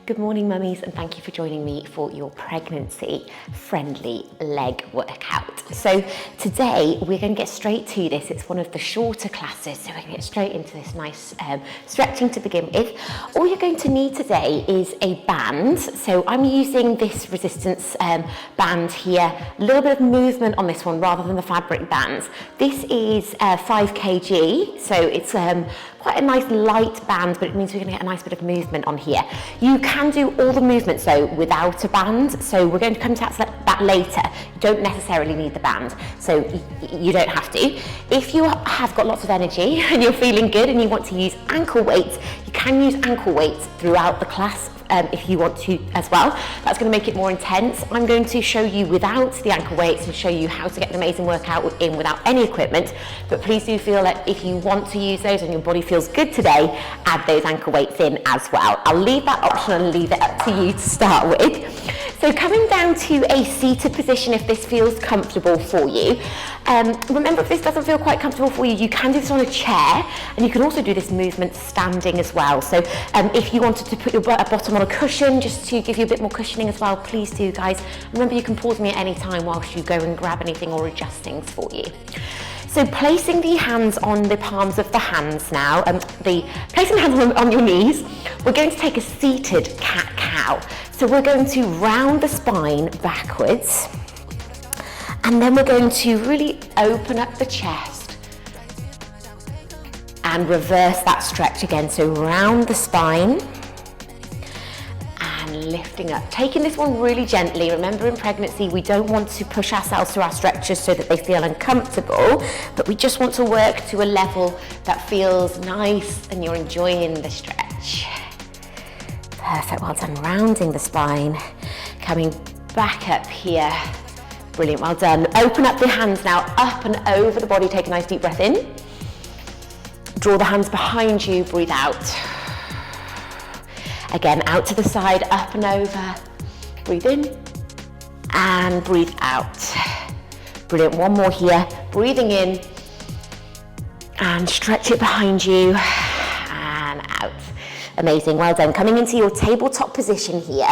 Good morning, mummies, and thank you for joining me for your pregnancy-friendly leg workout. So today we're going to get straight to this. It's one of the shorter classes, so we're going to get straight into this nice stretching to begin with. All you're going to need today is a band. So I'm using this resistance band here. A little bit of movement on this one rather than the fabric bands. This is 5 kg, so it's quite a nice light band, but it means we're going to get a nice bit of movement on here. You can do all the movements though without a band, so we're going to come to that later. You don't necessarily need the band, so you don't have to. If you have got lots of energy and you're feeling good and you want to use ankle weights, you can use ankle weights throughout the class if you want to as well. That's going to make it more intense. I'm going to show you without the ankle weights and show you how to get an amazing workout in without any equipment, but please do feel that if you want to use those and your body feels good today, add those ankle weights in as well. I'll leave that option and leave it up to you to start with. So coming down to a seated position if this feels comfortable for you. Remember, if this doesn't feel quite comfortable for you, you can do this on a chair, and you can also do this movement standing as well. So if you wanted to put your bottom on a cushion just to give you a bit more cushioning as well, please do, guys. Remember, you can pause me at any time whilst you go and grab anything or adjust things for you. So placing the hands on the palms of the hands now, placing the hands on your knees, we're going to take a seated cat-cow. So we're going to round the spine backwards, and then we're going to really open up the chest and reverse that stretch again. So round the spine and lifting up. Taking this one really gently. Remember, in pregnancy, we don't want to push ourselves through our stretches so that they feel uncomfortable, but we just want to work to a level that feels nice and you're enjoying the stretch. Perfect, well done. Rounding the spine, coming back up here. Brilliant, well done. Open up the hands now, up and over the body. Take a nice deep breath in. Draw the hands behind you, breathe out. Again, out to the side, up and over. Breathe in and breathe out. Brilliant, one more here. Breathing in and stretch it behind you and out. Amazing, well done. Coming into your tabletop position here.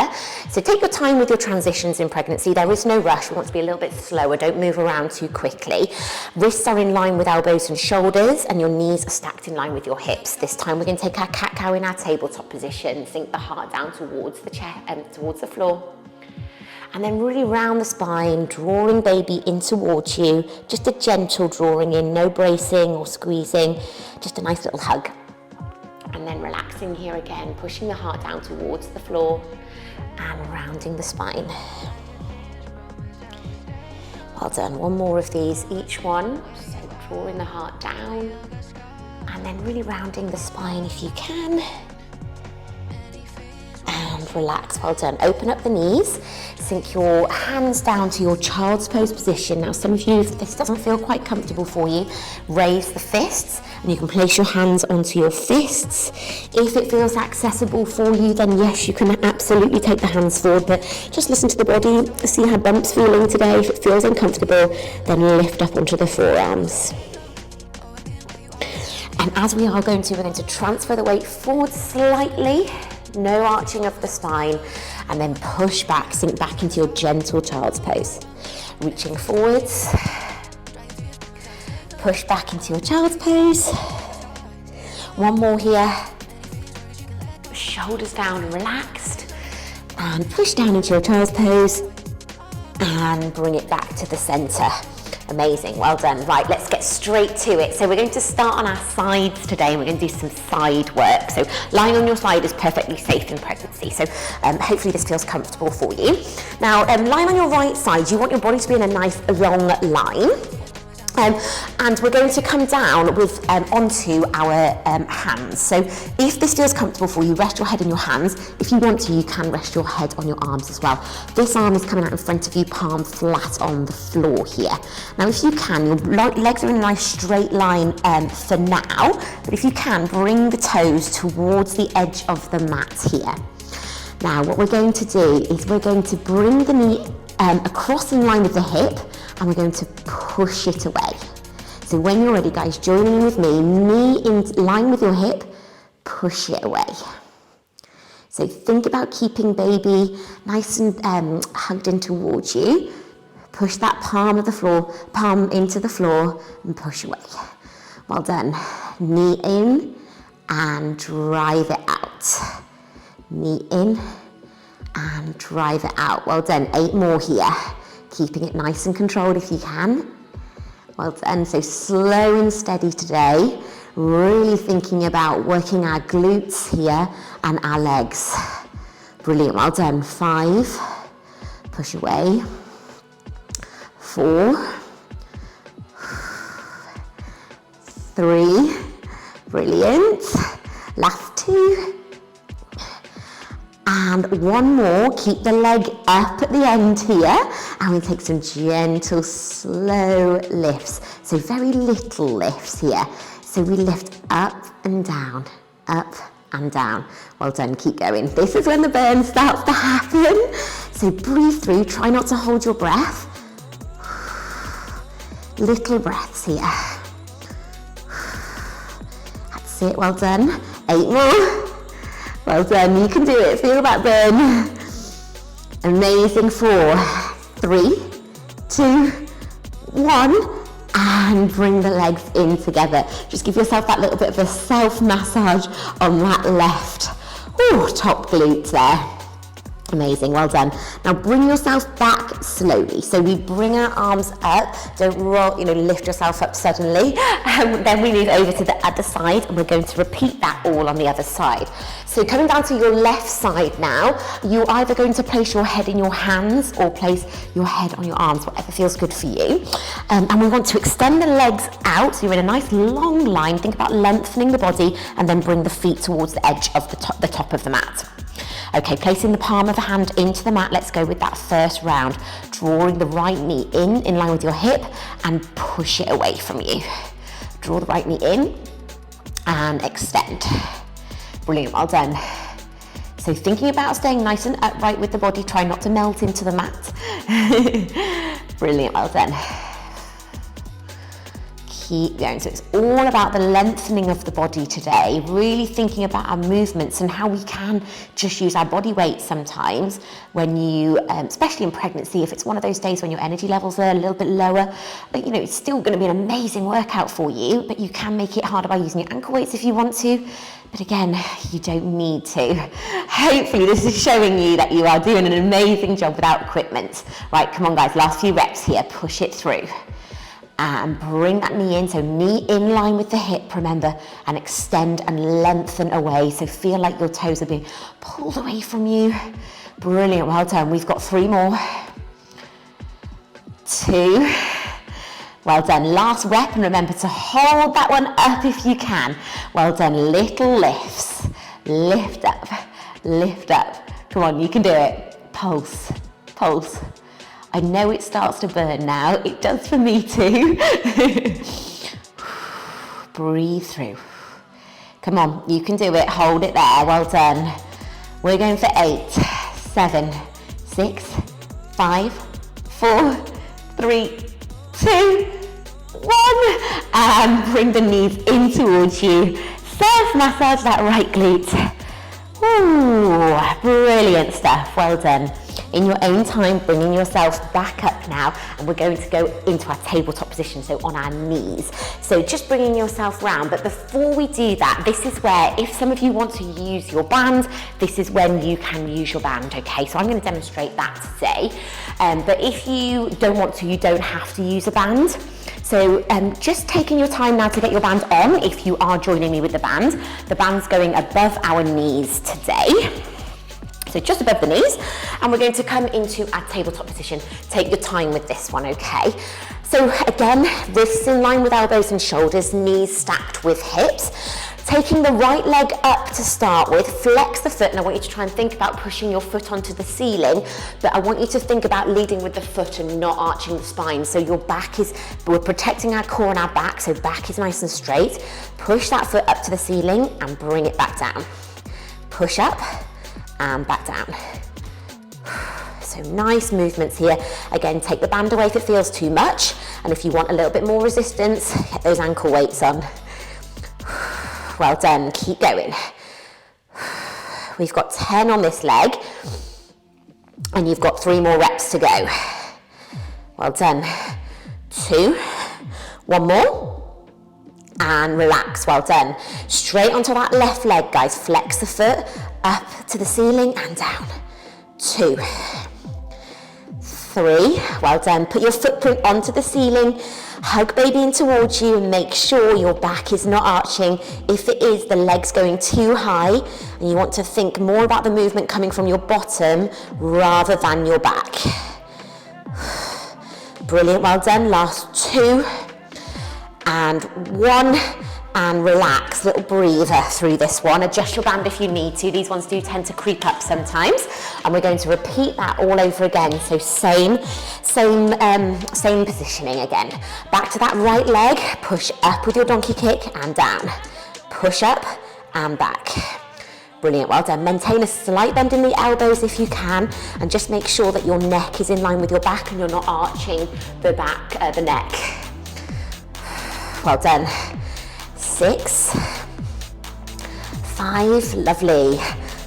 So take your time with your transitions in pregnancy. There is no rush. We want to be a little bit slower. Don't move around too quickly. Wrists are in line with elbows and shoulders, and your knees are stacked in line with your hips. This time we're going to take our cat-cow in our tabletop position. Sink the heart down towards the chair and towards the floor. And then really round the spine, drawing baby in towards you. Just a gentle drawing in, no bracing or squeezing. Just a nice little hug. And then relaxing here again, pushing the heart down towards the floor and rounding the spine. Well done, one more of these, each one. So drawing the heart down and then really rounding the spine if you can. And relax, well done. Open up the knees, sink your hands down to your child's pose position. Now some of you, if this doesn't feel quite comfortable for you, raise the fists and you can place your hands onto your fists. If it feels accessible for you, then yes, you can absolutely take the hands forward, but just listen to the body, see how bump's feeling today. If it feels uncomfortable, then lift up onto the forearms. And as we're going to transfer the weight forward slightly, no arching of the spine, and then push back, sink back into your gentle child's pose. Reaching forwards, push back into your child's pose. One more here. Shoulders down and relaxed, and push down into your child's pose, and bring it back to the center. Amazing, well done. Right, let's get straight to it. So we're going to start on our sides today, and we're going to do some side work. So lying on your side is perfectly safe in pregnancy. So hopefully this feels comfortable for you. Now, lying on your right side, you want your body to be in a nice long line. And we're going to come down with onto our hands. So if this feels comfortable for you, rest your head in your hands. If you want to, you can rest your head on your arms as well. This arm is coming out in front of you, palm flat on the floor here. Now, if you can, your legs are in a nice straight line for now, but if you can, bring the toes towards the edge of the mat here. Now, what we're going to do is we're going to bring the knee across in line with the hip, and we're going to push it away. So when you're ready, guys, join in with me, knee in line with your hip, push it away. So think about keeping baby nice and hugged in towards you. Push that palm into the floor and push away. Well done. Knee in and drive it out. Knee in and drive it out. Well done. 8 more here. Keeping it nice and controlled if you can. Well done. So slow and steady today. Really thinking about working our glutes here and our legs. Brilliant. Well done. 5. Push away. 4. 3. Brilliant. Last 2. And 1 more, keep the leg up at the end here, and we take some gentle, slow lifts. So very little lifts here. So we lift up and down, up and down. Well done, keep going. This is when the burn starts to happen. So breathe through, try not to hold your breath. Little breaths here. That's it, well done. 8 more. Well done, you can do it, feel that burn. Amazing. 4, 3, 2, 1, and bring the legs in together. Just give yourself that little bit of a self-massage on that left top glute there. Amazing, well done. Now bring yourself back slowly. So we bring our arms up, don't roll, lift yourself up suddenly. Then we move over to the other side and we're going to repeat that all on the other side. So coming down to your left side now, you're either going to place your head in your hands or place your head on your arms, whatever feels good for you. And we want to extend the legs out, so you're in a nice long line. Think about lengthening the body and then bring the feet towards the edge of the top of the mat. Okay, placing the palm of the hand into the mat, let's go with that first round. Drawing the right knee in line with your hip and push it away from you. Draw the right knee in and extend. Brilliant, well done. So thinking about staying nice and upright with the body, try not to melt into the mat. Brilliant, well done. Keep going. So it's all about the lengthening of the body today, really thinking about our movements and how we can just use our body weight sometimes when you, especially in pregnancy, if it's one of those days when your energy levels are a little bit lower, but it's still going to be an amazing workout for you, but you can make it harder by using your ankle weights if you want to. But again, you don't need to. Hopefully this is showing you that you are doing an amazing job without equipment. Right, come on guys, last few reps here, push it through. And bring that knee in, so knee in line with the hip, remember, and extend and lengthen away. So feel like your toes are being pulled away from you. Brilliant, well done. We've got 3 more. 2. Well done, last rep, and remember to hold that one up if you can. Well done, little lifts. Lift up, lift up. Come on, you can do it. Pulse, pulse. I know it starts to burn now. It does for me too. Breathe through. Come on, you can do it. Hold it there. Well done. We're going for 8, 7, 6, 5, 4, 3, 2, 1. And bring the knees in towards you. Self-massage that right glute. Ooh, brilliant stuff. Well done. In your own time, bringing yourself back up now, and we're going to go into our tabletop position, so on our knees. So just bringing yourself round, but before we do that, this is where, if some of you want to use your band, this is when you can use your band, okay? So I'm going to demonstrate that today, but if you don't want to, you don't have to use a band. So just taking your time now to get your band on, if you are joining me with the band. The band's going above our knees today. So just above the knees, and we're going to come into our tabletop position. Take your time with this one, okay? So again, wrists in line with elbows and shoulders, knees stacked with hips. Taking the right leg up to start with, flex the foot, and I want you to try and think about pushing your foot onto the ceiling, but I want you to think about leading with the foot and not arching the spine. So your back is, we're protecting our core and our back, so back is nice and straight. Push that foot up to the ceiling and bring it back down. Push up and back down. So nice movements here. Again, take the band away if it feels too much, and if you want a little bit more resistance, get those ankle weights on. Well done, keep going. We've got 10 on this leg, and you've got 3 more reps to go. Well done. 2, 1 more, and relax, well done. Straight onto that left leg, guys. Flex the foot, up to the ceiling and down. 2, 3, well done. Put your footprint onto the ceiling, hug baby in towards you, and make sure your back is not arching. If it is, the leg's going too high, and you want to think more about the movement coming from your bottom rather than your back. Brilliant, well done. Last 2, and 1, and relax. Little breather through this one. Adjust your band if you need to. These ones do tend to creep up sometimes, and we're going to repeat that all over again. So same positioning again. Back to that right leg, push up with your donkey kick and down. Push up and back. Brilliant, well done. Maintain a slight bend in the elbows if you can, and just make sure that your neck is in line with your back and you're not arching the back, the neck. Well done. 6, 5, lovely.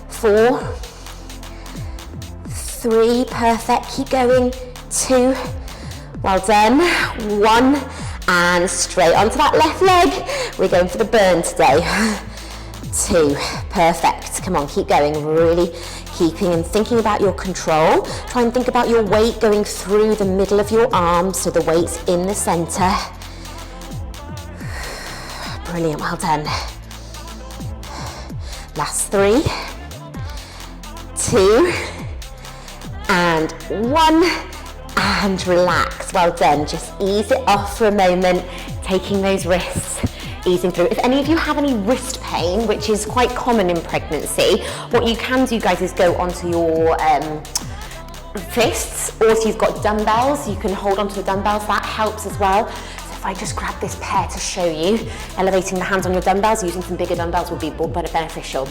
4, 3, perfect, keep going. 2, well done. 1, and straight onto that left leg. We're going for the burn today. 2, perfect. Come on, keep going. Really keeping and thinking about your control. Try and think about your weight going through the middle of your arms, so the weight's in the center. Brilliant, well done. Last 3, 2, and 1, and relax. Well done. Just ease it off for a moment, taking those wrists, easing through. If any of you have any wrist pain, which is quite common in pregnancy, what you can do, guys, is go onto your fists, or if you've got dumbbells, you can hold onto the dumbbells. That helps as well. If I just grab this pair to show you, elevating the hands on your dumbbells, using some bigger dumbbells would be beneficial.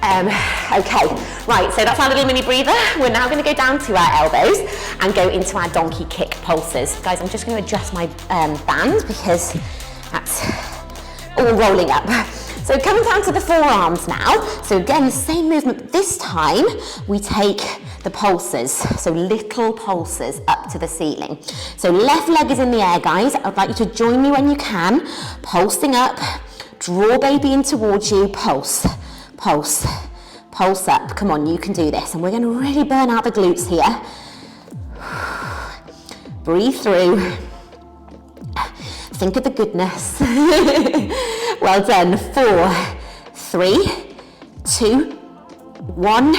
Okay, right, so that's our little mini breather. We're now going to go down to our elbows and go into our donkey kick pulses. Guys, I'm just going to adjust my band because that's all rolling up. So coming down to the forearms now. So again, the same movement. This time we take the pulses, so little pulses up to the ceiling. So left leg is in the air, guys. I'd like you to join me when you can. Pulsing up, draw baby in towards you, pulse, pulse, pulse up. Come on, you can do this. And we're going to really burn out the glutes here. Breathe through. Think of the goodness. Well done. 4, 3, 2, 1,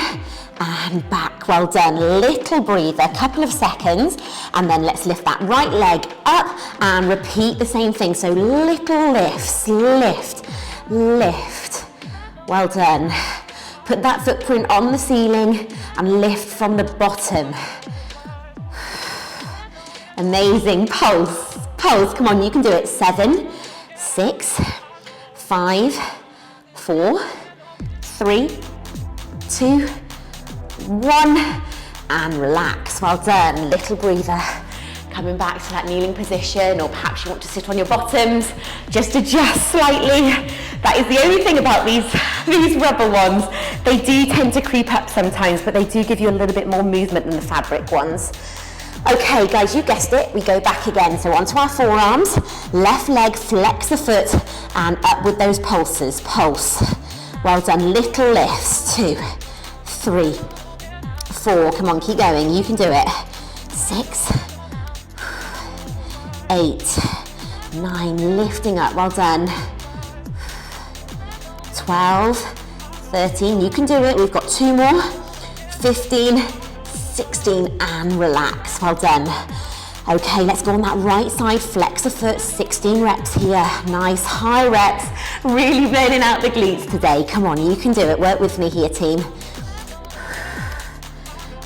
and back. Well done. Little breather, couple of seconds, and then let's lift that right leg up and repeat the same thing. So little lifts, lift, lift. Well done. Put that footprint on the ceiling and lift from the bottom. Amazing. Pulse, pulse. Come on, you can do it. 7, 6, 5, 4, 3, 2, 1, and relax. Well done. Little breather. Coming back to that kneeling position, or perhaps you want to sit on your bottoms. Just adjust slightly. That is the only thing about these rubber ones. They do tend to creep up sometimes, but they do give you a little bit more movement than the fabric ones. Okay, guys, you guessed it. We go back again. So onto our forearms, left leg, flex the foot, and up with those pulses. Pulse. Well done. Little lifts. 2, 3, 4. Come on, keep going. You can do it. 6, 8, 9. Lifting up. Well done. 12, 13. You can do it. We've got 2 more. 15, 16, and relax. Well done. Okay, let's go on that right side. Flex the foot. 16 reps here. Nice high reps. Really burning out the glutes today. Come on, you can do it. Work with me here, team.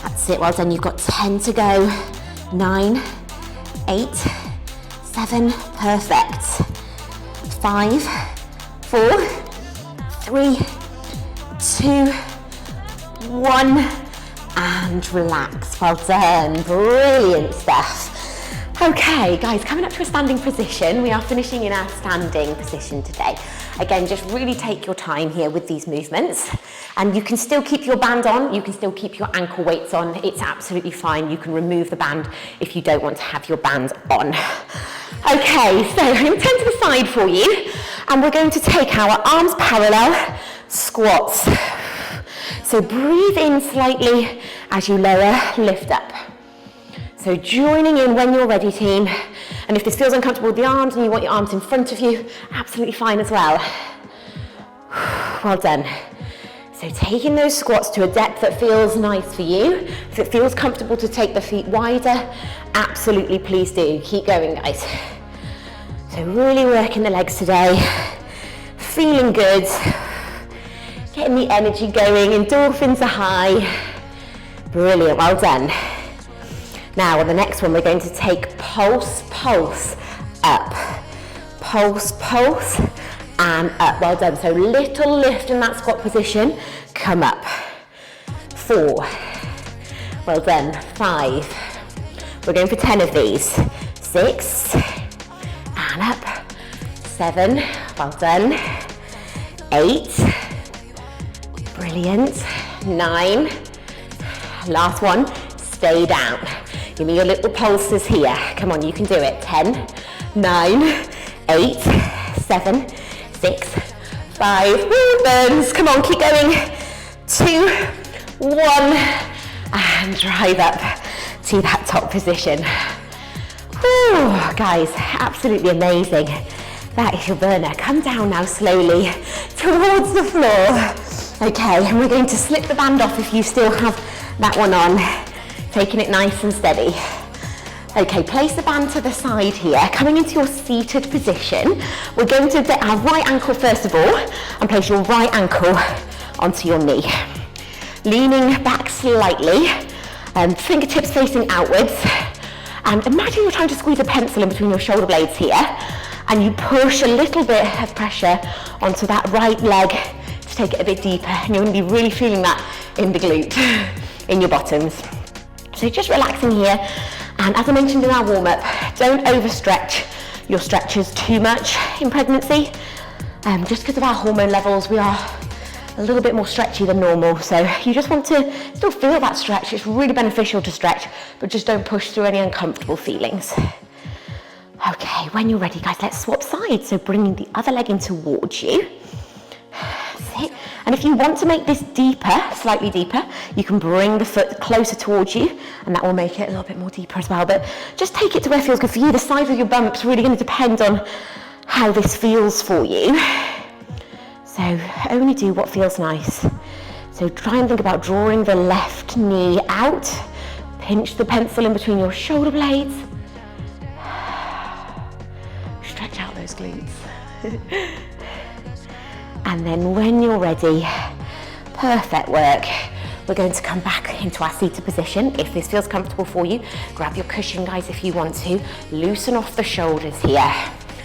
That's it. Well done. You've got 10 to go. 9, 8, 7. Perfect. 5, 4, 3, 2, 1. And relax. Well done. Brilliant stuff. Okay, guys, coming up to a standing position. We are finishing in our standing position today. Again, just really take your time here with these movements. And you can still keep your band on, you can still keep your ankle weights on, it's absolutely fine. You can remove the band if you don't want to have your band on. Okay, so I'm going to turn to the side for you, and we're going to take our arms parallel, squats. So breathe in slightly as you lower, lift up. So joining in when you're ready, team. And if this feels uncomfortable with the arms and you want your arms in front of you, absolutely fine as well. Well done. So taking those squats to a depth that feels nice for you. If it feels comfortable to take the feet wider, absolutely please do. Keep going, guys. So really working the legs today. Feeling good. Getting the energy going. Endorphins are high. Brilliant, well done. Now on the next one, we're going to take pulse, pulse, up. Pulse, pulse, and up. Well done. So little lift in that squat position. Come up. 4. Well done. 5. We're going for 10 of these. 6. And up. 7. Well done. 8. Brilliant. 9. Last one. Stay down. Give me your little pulses here. Come on, you can do it. 10, 9, 8, 7, 6, 5. Movements. Come on, keep going. 2, 1, and drive up to that top position. Whew, guys, absolutely amazing. That is your burner. Come down now slowly towards the floor. Okay, and we're going to slip the band off if you still have that one on. Taking it nice and steady. Okay, place the band to the side here. Coming into your seated position, we're going to get our right ankle first of all, and place your right ankle onto your knee. Leaning back slightly, fingertips facing outwards, and imagine you're trying to squeeze a pencil in between your shoulder blades here, and you push a little bit of pressure onto that right leg to take it a bit deeper, and you're going to be really feeling that in the glute, in your bottoms. So just relaxing here, and as I mentioned in our warm-up, don't overstretch your stretches too much in pregnancy. Just because of our hormone levels, we are a little bit more stretchy than normal, so you just want to still feel that stretch. It's really beneficial to stretch, but just don't push through any uncomfortable feelings. Okay, when you're ready, guys, let's swap sides. So bringing the other leg in towards you. Sit. And if you want to make this deeper, slightly deeper, you can bring the foot closer towards you, and that will make it a little bit more deeper as well. But just take it to where it feels good for you. The size of your bump's really going to depend on how this feels for you. So only do what feels nice. So try and think about drawing the left knee out. Pinch the pencil in between your shoulder blades. Stretch out those glutes. And then when you're ready, perfect work. We're going to come back into our seated position. If this feels comfortable for you, grab your cushion, guys, if you want to. Loosen off the shoulders here.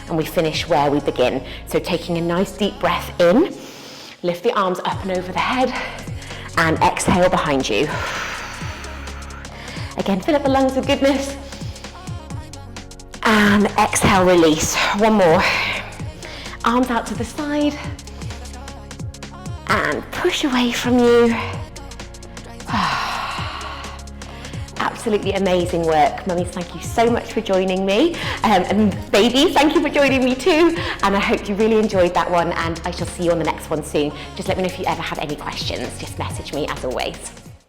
And we finish where we begin. So taking a nice deep breath in, lift the arms up and over the head, and exhale behind you. Again, fill up the lungs with goodness. And exhale, release. One more. Arms out to the side. And push away from you. Absolutely amazing work. Mummies, thank you so much for joining me. And babies, thank you for joining me too. And I hope you really enjoyed that one, and I shall see you on the next one soon. Just let me know if you ever have any questions. Just message me as always.